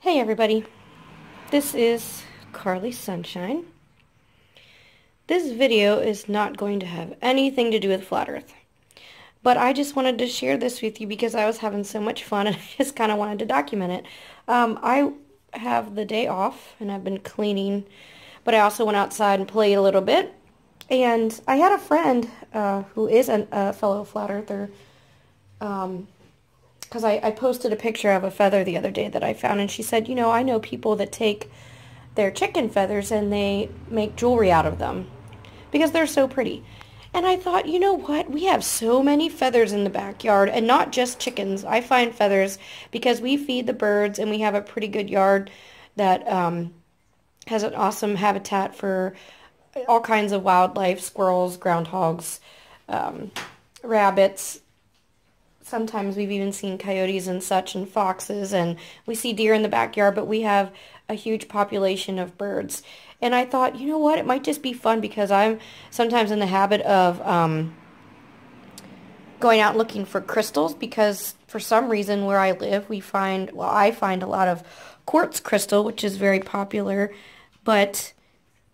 Hey everybody, this is Carly Sunshine. This video is not going to have anything to do with Flat Earth, but I just wanted to share this with you because I was having so much fun and I just kind of wanted to document it. I have the day off and I've been cleaning, but I also went outside and played a little bit. And I had a friend who is a fellow Flat Earther, because I posted a picture of a feather the other day that I found, and she said, you know, I know people that take their chicken feathers and they make jewelry out of them because they're so pretty. And I thought, you know what? We have so many feathers in the backyard, and not just chickens. I find feathers because we feed the birds, and we have a pretty good yard that has an awesome habitat for all kinds of wildlife, squirrels, groundhogs, rabbits. Sometimes we've even seen coyotes and such, and foxes, and we see deer in the backyard, but we have a huge population of birds. And I thought, you know what, it might just be fun because I'm sometimes in the habit of going out looking for crystals, because for some reason where I live we find, well, I find a lot of quartz crystal, which is very popular, but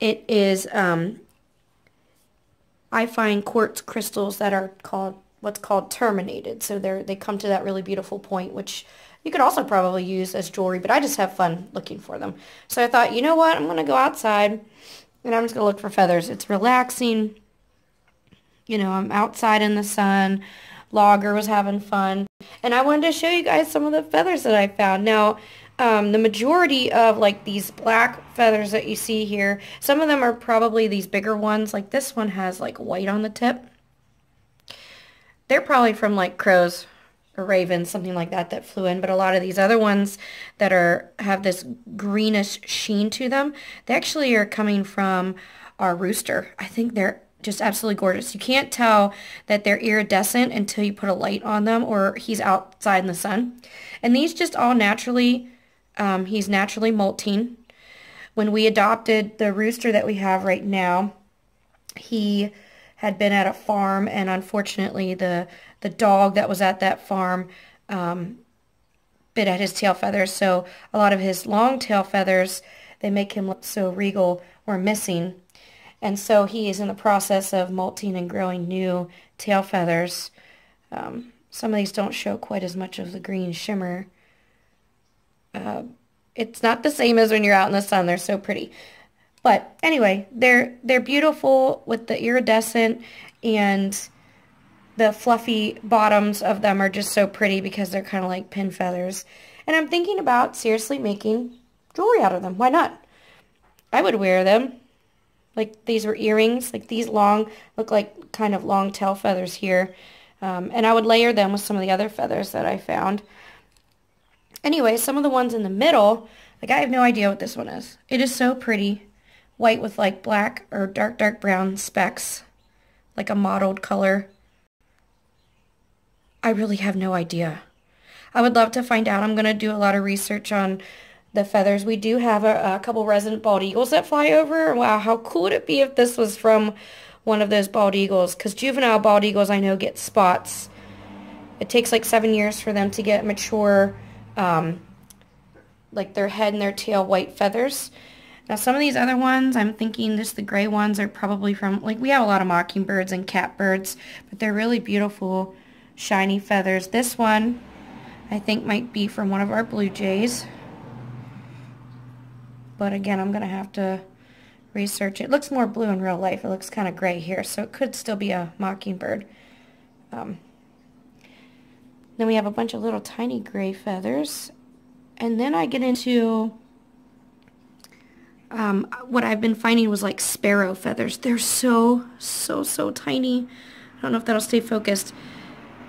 it is, I find quartz crystals that are what's called terminated. So they come to that really beautiful point, which you could also probably use as jewelry, but I just have fun looking for them. So I thought, you know what, I'm going to go outside and I'm just going to look for feathers. It's relaxing. You know, I'm outside in the sun. Logger was having fun. And I wanted to show you guys some of the feathers that I found. Now, the majority of like these black feathers that you see here, some of them are probably these bigger ones. Like this one has like white on the tip. They're probably from like crows or ravens, something like that flew in. But a lot of these other ones that have this greenish sheen to them, they actually are coming from our rooster. I think they're just absolutely gorgeous. You can't tell that they're iridescent until you put a light on them or he's outside in the sun. And these just all naturally, he's naturally molting. When we adopted the rooster that we have right now, he had been at a farm, and unfortunately the dog that was at that farm bit at his tail feathers. So a lot of his long tail feathers, they make him look so regal, were missing. And so he is in the process of molting and growing new tail feathers. Some of these don't show quite as much of the green shimmer. It's not the same as when you're out in the sun. They're so pretty. But anyway, they're beautiful with the iridescent, and the fluffy bottoms of them are just so pretty because they're kind of like pin feathers. And I'm thinking about seriously making jewelry out of them. Why not? I would wear them. Like these were earrings, like these long, look like kind of long tail feathers here. And I would layer them with some of the other feathers that I found. Anyway, some of the ones in the middle, like I have no idea what this one is. It is so pretty. White with like black or dark brown specks, like a mottled color. I really have no idea. I would love to find out. I'm going to do a lot of research on the feathers. We do have a couple resident bald eagles that fly over. Wow, how cool would it be if this was from one of those bald eagles? Because juvenile bald eagles, I know, get spots. It takes like 7 years for them to get mature, like their head and their tail white feathers. Now some of these other ones, I'm thinking just the gray ones are probably from, like we have a lot of mockingbirds and catbirds, but they're really beautiful, shiny feathers. This one, I think might be from one of our blue jays. But again, I'm going to have to research it. It looks more blue in real life. It looks kind of gray here, so it could still be a mockingbird. Then we have a bunch of little tiny gray feathers. And then I get into what I've been finding was like sparrow feathers. They're so tiny. I don't know if that'll stay focused.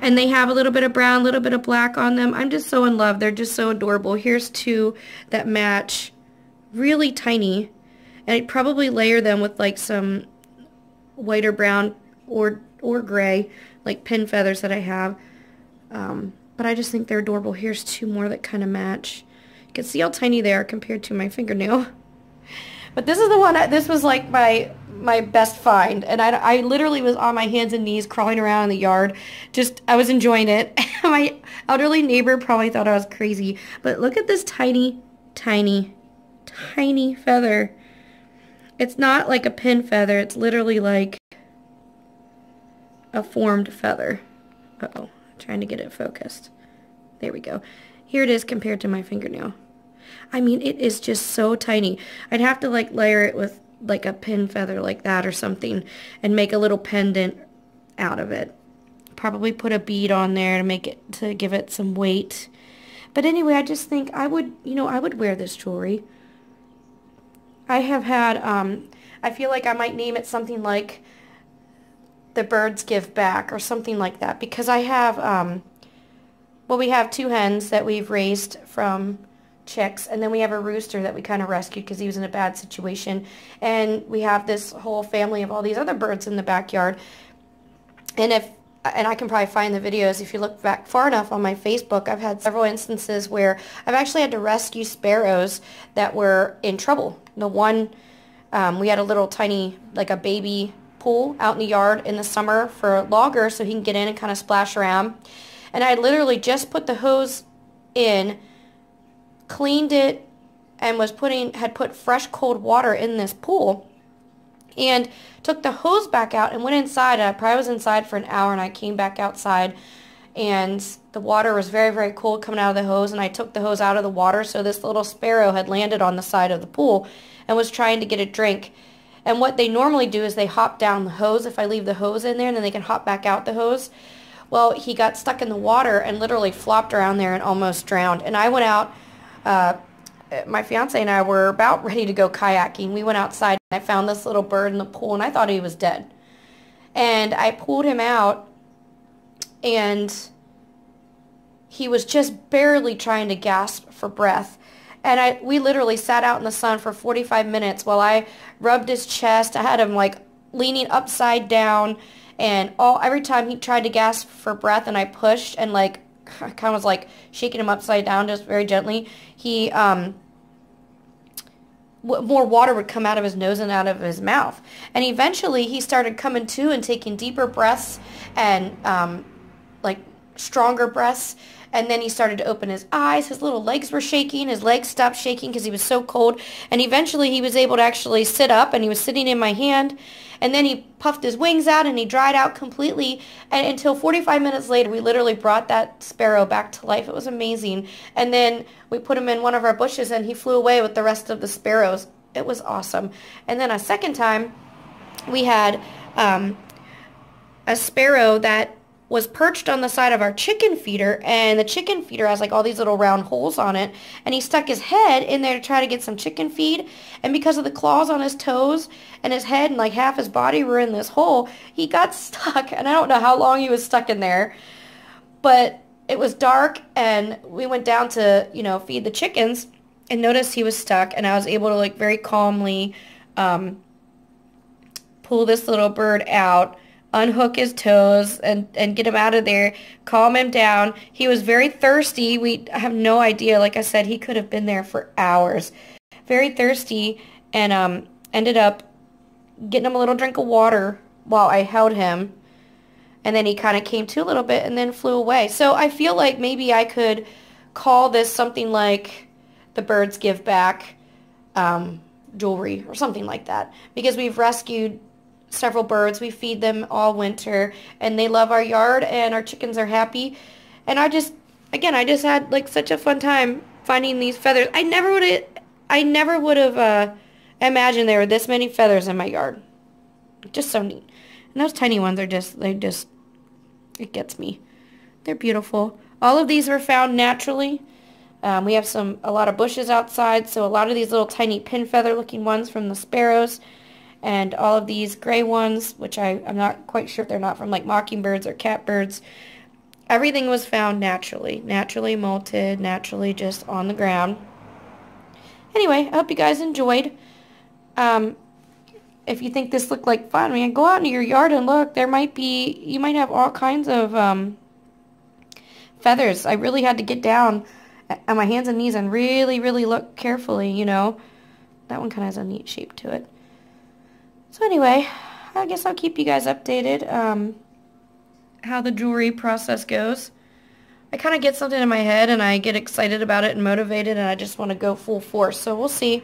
And they have a little bit of brown, a little bit of black on them. I'm just so in love. They're just so adorable. Here's two that match, really tiny. And I'd probably layer them with like some white or brown or gray, like pin feathers that I have. But I just think they're adorable. Here's two more that kind of match. You can see how tiny they are compared to my fingernail. But this is the one, this was like my best find. And I literally was on my hands and knees crawling around in the yard. I was enjoying it. My elderly neighbor probably thought I was crazy. But look at this tiny tiny, tiny feather. It's not like a pin feather. It's literally like a formed feather. Uh-oh, trying to get it focused. There we go. Here it is compared to my fingernail. I mean, it is just so tiny. I'd have to like layer it with like a pin feather like that or something and make a little pendant out of it. Probably put a bead on there to make it, to give it some weight. But anyway, I just think I would, I would wear this jewelry. I have had, I feel like I might name it something like The Birds Give Back or something like that, because I have, well, we have 2 hens that we've raised from chicks, and then we have a rooster that we kind of rescued because he was in a bad situation, and we have this whole family of all these other birds in the backyard. And I can probably find the videos if you look back far enough on my Facebook. I've had several instances where I've actually had to rescue sparrows that were in trouble. The one, we had a little tiny, like a baby pool out in the yard in the summer for a logger so he can get in and kind of splash around. And I literally just put the hose in, cleaned it, and had put fresh cold water in this pool, and took the hose back out and went inside. I probably was inside for an hour, and I came back outside, and the water was very, very cold coming out of the hose, and I took the hose out of the water, so this little sparrow had landed on the side of the pool and was trying to get a drink. And what they normally do is they hop down the hose if I leave the hose in there, and then they can hop back out the hose. Well, he got stuck in the water and literally flopped around there and almost drowned. And I went out, my fiance and I were about ready to go kayaking. We went outside and I found this little bird in the pool, and I thought he was dead. And I pulled him out, and he was just barely trying to gasp for breath. And we literally sat out in the sun for 45 minutes while I rubbed his chest. I had him like leaning upside down, and every time he tried to gasp for breath and I pushed and like I kind of was like shaking him upside down just very gently, he more water would come out of his nose and out of his mouth. And eventually he started coming to and taking deeper breaths and like stronger breaths. And then he started to open his eyes. His little legs were shaking. His legs stopped shaking because he was so cold. And eventually he was able to actually sit up, and he was sitting in my hand. And then he puffed his wings out and he dried out completely. And until 45 minutes later, we literally brought that sparrow back to life. It was amazing. And then we put him in one of our bushes and he flew away with the rest of the sparrows. It was awesome. And then a second time, we had a sparrow that was perched on the side of our chicken feeder, and the chicken feeder has like all these little round holes on it, and he stuck his head in there to try to get some chicken feed, and because of the claws on his toes and his head and like half his body were in this hole, he got stuck, and I don't know how long he was stuck in there, but it was dark, and we went down to, feed the chickens, and noticed he was stuck, and I was able to like very calmly pull this little bird out, unhook his toes and get him out of there, calm him down. He was very thirsty. We have no idea. Like I said, he could have been there for hours. Very thirsty, and ended up getting him a little drink of water while I held him. And then he kind of came to a little bit and then flew away. So I feel like maybe I could call this something like The Birds Give Back jewelry or something like that. Because we've rescued several birds. We feed them all winter, and they love our yard, and our chickens are happy. And I just had like such a fun time finding these feathers. I never would have imagined there were this many feathers in my yard. Just so neat. And those tiny ones are it gets me. They're beautiful. All of these were found naturally. We have a lot of bushes outside, so a lot of these little tiny pin feather looking ones from the sparrows. And all of these gray ones, which I'm not quite sure if they're not from like mockingbirds or catbirds. Everything was found naturally molted, naturally just on the ground. Anyway, I hope you guys enjoyed. If you think this looked like fun, go out into your yard and look. You might have all kinds of feathers. I really had to get down on my hands and knees and really, really look carefully, That one kind of has a neat shape to it. So anyway, I guess I'll keep you guys updated how the jewelry process goes. I kind of get something in my head and I get excited about it and motivated and I just want to go full force. So we'll see.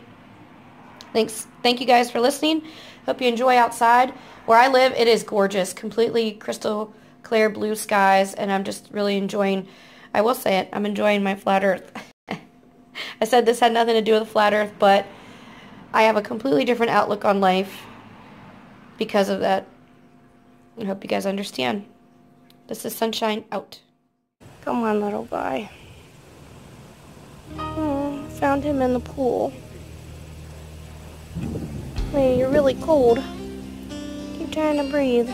Thank you guys for listening. Hope you enjoy outside. Where I live, it is gorgeous. Completely crystal clear blue skies, and I'm just really enjoying, I will say it, I'm enjoying my flat earth. I said this had nothing to do with the flat earth, but I have a completely different outlook on life because of that. I hope you guys understand. This is Sunshine out. Come on, little guy. Oh, found him in the pool. Hey, you're really cold. Keep trying to breathe.